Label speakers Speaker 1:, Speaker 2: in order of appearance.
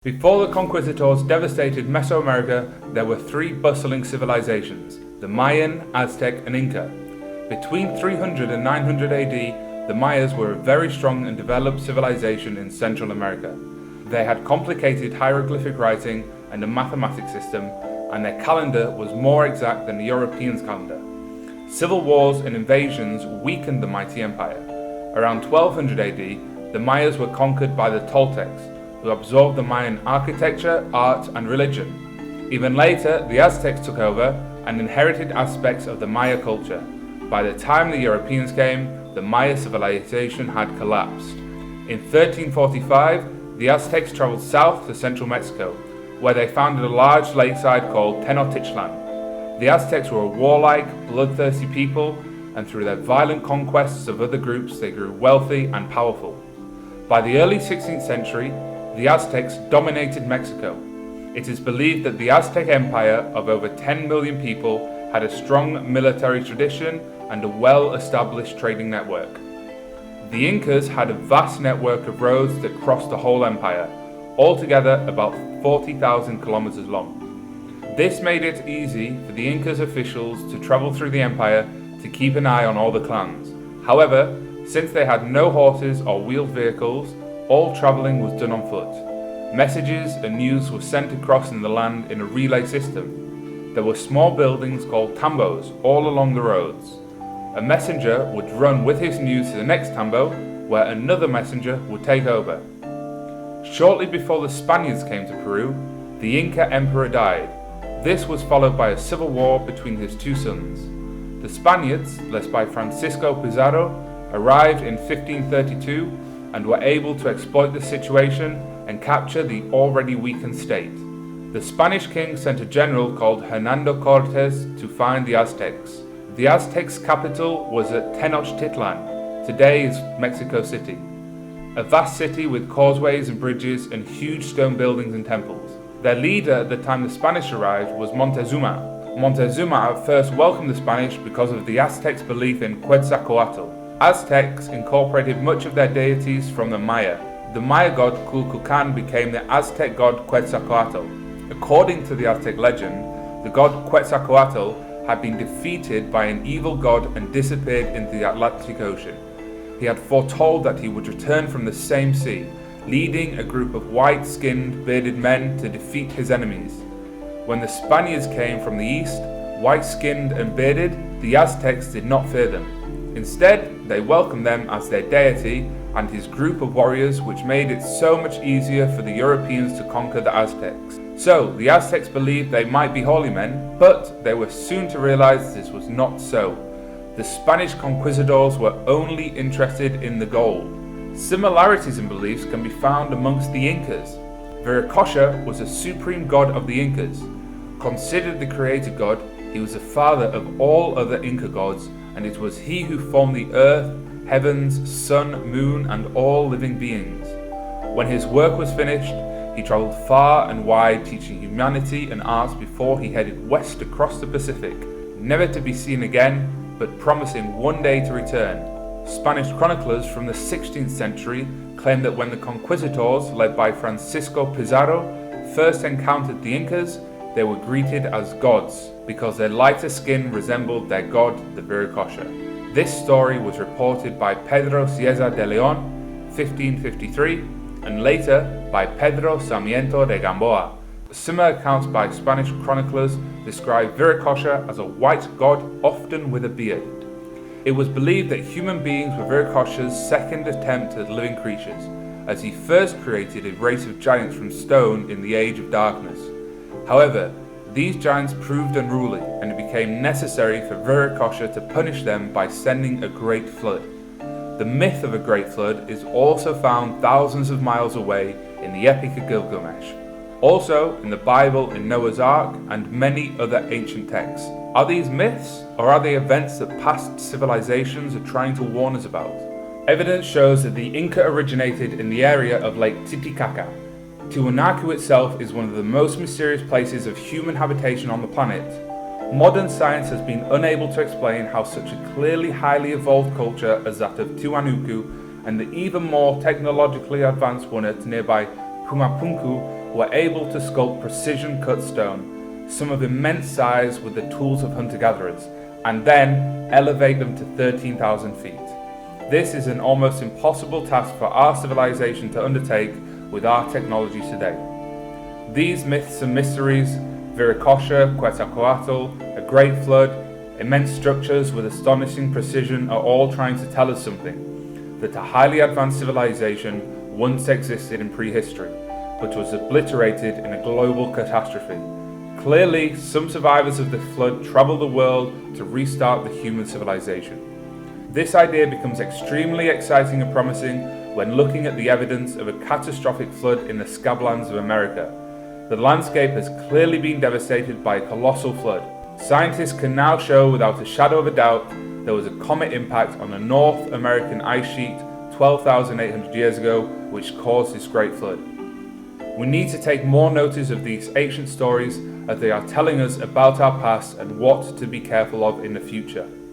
Speaker 1: Before the conquistadors devastated Mesoamerica, there were three bustling civilizations: the Mayan, Aztec, and Inca. Between 300 and 900 AD, the Mayas were a very strong and developed civilization in Central America. They had complicated hieroglyphic writing and a mathematic system, and their calendar was more exact than the Europeans' calendar. Civil wars and invasions weakened the mighty empire. Around 1200 AD, the Mayas were conquered by the Toltecs, who absorbed the Mayan architecture, art, and religion. Even later, the Aztecs took over and inherited aspects of the Maya culture. By the time the Europeans came, the Maya civilization had collapsed. In 1345, the Aztecs traveled south to central Mexico, where they founded a large lakeside called Tenochtitlan. The Aztecs were a warlike, bloodthirsty people, and through their violent conquests of other groups, they grew wealthy and powerful. By the early 16th century, the Aztecs dominated Mexico. It is believed that the Aztec Empire of over 10 million people had a strong military tradition and a well-established trading network. The Incas had a vast network of roads that crossed the whole empire, altogether about 40,000 kilometers long. This made it easy for the Incas officials to travel through the empire to keep an eye on all the clans. However, since they had no horses or wheeled vehicles, all travelling was done on foot. Messages and news were sent across in the land in a relay system. There were small buildings called tambos all along the roads. A messenger would run with his news to the next tambo, where another messenger would take over. Shortly before the Spaniards came to Peru, the Inca emperor died. This was followed by a civil war between his two sons. The Spaniards, led by Francisco Pizarro, arrived in 1532 and were able to exploit the situation and capture the already weakened state. The Spanish king sent a general called Hernando Cortes to find the Aztecs. The Aztecs' capital was at Tenochtitlan, today is Mexico City, a vast city with causeways and bridges and huge stone buildings and temples. Their leader at the time the Spanish arrived was Montezuma. Montezuma at first welcomed the Spanish because of the Aztecs' belief in Quetzalcoatl. Aztecs incorporated much of their deities from the Maya. The Maya god Kukulcan became the Aztec god Quetzalcoatl. According to the Aztec legend, the god Quetzalcoatl had been defeated by an evil god and disappeared into the Atlantic Ocean. He had foretold that he would return from the same sea, leading a group of white-skinned, bearded men to defeat his enemies. When the Spaniards came from the east, white-skinned and bearded, the Aztecs did not fear them. Instead, they welcomed them as their deity and his group of warriors, which made it so much easier for the Europeans to conquer the Aztecs. So, the Aztecs believed they might be holy men, but they were soon to realize this was not so. The Spanish conquistadors were only interested in the gold. Similarities in beliefs can be found amongst the Incas. Viracocha was a supreme god of the Incas. Considered the creator god, he was the father of all other Inca gods, and it was he who formed the earth, heavens, sun, moon, and all living beings. When his work was finished, he traveled far and wide teaching humanity and arts before he headed west across the Pacific, never to be seen again, but promising one day to return. Spanish chroniclers from the 16th century claim that when the conquistadors, led by Francisco Pizarro, first encountered the Incas, they were greeted as gods because their lighter skin resembled their god, the Viracocha. This story was reported by Pedro Cieza de Leon, 1553, and later by Pedro Sarmiento de Gamboa. Similar accounts by Spanish chroniclers describe Viracocha as a white god, often with a beard. It was believed that human beings were Viracocha's second attempt at living creatures, as he first created a race of giants from stone in the Age of Darkness. However, these giants proved unruly, and it became necessary for Viracocha to punish them by sending a great flood. The myth of a great flood is also found thousands of miles away in the Epic of Gilgamesh, also in the Bible in Noah's Ark and many other ancient texts. Are these myths, or are they events that past civilizations are trying to warn us about? Evidence shows that the Inca originated in the area of Lake Titicaca. Tiwanaku itself is one of the most mysterious places of human habitation on the planet. Modern science has been unable to explain how such a clearly highly evolved culture as that of Tiwanaku and the even more technologically advanced one at nearby Pumapunku were able to sculpt precision cut stone, some of immense size with the tools of hunter-gatherers, and then elevate them to 13,000 feet. This is an almost impossible task for our civilization to undertake with our technology today. These myths and mysteries, Viracocha, Quetzalcoatl, a great flood, immense structures with astonishing precision, are all trying to tell us something: that a highly advanced civilization once existed in prehistory, but was obliterated in a global catastrophe. Clearly, some survivors of the flood traveled the world to restart the human civilization. This idea becomes extremely exciting and promising when looking at the evidence of a catastrophic flood in the scablands of America. The landscape has clearly been devastated by a colossal flood. Scientists can now show without a shadow of a doubt there was a comet impact on the North American ice sheet 12,800 years ago, which caused this great flood. We need to take more notice of these ancient stories, as they are telling us about our past and what to be careful of in the future.